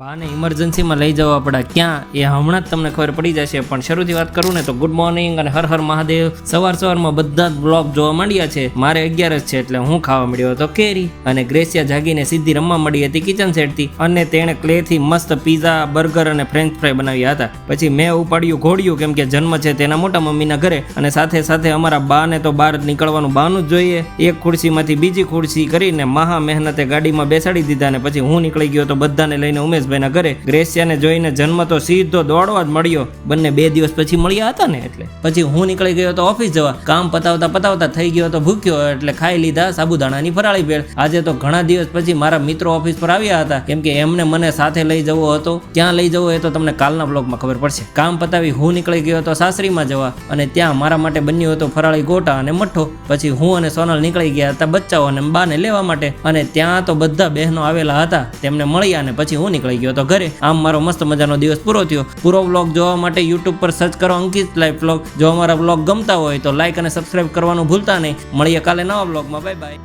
બાને ઇમરજન્સીમાં લઈ જવા પડે ક્યાં એ હમણાં જ તમને ખબર પડી જશે. પણ શરૂથી વાત કરું ને તો ગુડ મોર્નિંગ અને હર હર મહાદેવ. સવારમાં બધા જ બ્લોગ જોવા માંડ્યા છે. મારે 11 જ છે એટલે હું ખાવા મળ્યો હતો કેરી, અને ગ્રેસિયા જાગીને સીધી રમવા મળી હતી કિચન સેટથી, અને તેણે ક્લેથી મસ્ત પીઝા, બર્ગર અને ફ્રેન્ચ ફ્રાય બનાવ્યા હતા. પછી મેં ઉપાડ્યું ઘોડિયું, કેમ કે જન્મ છે તેના મોટા મમ્મીના ઘરે, અને સાથે સાથે અમારા બાને તો બહાર નીકળવાનું બહાનું જ જોઈએ. એક ખુરશીમાંથી બીજી ખુરશી કરીને મહા મહેનતે ગાડીમાં બેસાડી દીધા, અને પછી હું નીકળી ગયો તો બધાને લઈને ઉમેશભાઈના ઘરે. ગ્રેસિયાને જોઈને જન્મ તો સીધો દોડવા જ મળ્યો. બંને 2 દિવસ પછી મળ્યા હતા ને એટલે. પછી હું નીકળી ગયો તો ઓફિસ જવા. કામ પતાવતા થઈ ગયો તો ભૂખ્યો, એટલે ખાઈ લીધા સાબુદાણાની ફરાળી ભેળ. આજે તો ઘણા દિવસ પછી મારા મિત્રો ઓફિસ પર આવ્યા હતા, કેમ કે એમને મને સાથે લઈ જવો હતો. ક્યાં લઈ જવો એ તો તમને કાલના બ્લોગમાં ખબર પડશે. કામ પતાવી હું નીકળી ગયો તો સાસરીમાં જવા, અને ત્યાં મારા માટે બન્યું હતું ફરાળી ગોટા અને મઠ્ઠો. પછી હું અને સોનલ નીકળી ગયા હતા બચ્ચાઓ અને બાને લેવા માટે, અને ત્યાં તો બધા બહેનો આવેલા હતા, તેમને મળ્યા, અને પછી હું નીકળી ગયો તો ઘરે. આમ મારો મસ્ત મજાનો દિવસ પૂરો થયો. પૂરો વ્લોગ જોવા માટે YouTube પર સર્ચ કરો અંકિત લાઈફ વ્લોગ. જો અમારા વ્લોગ ગમતા હોય તો લાઈક અને સબસ્ક્રાઇબ કરવાનું ભૂલતા નહીં. મળીએ કાલે નવા વ્લોગમાં. Bye bye.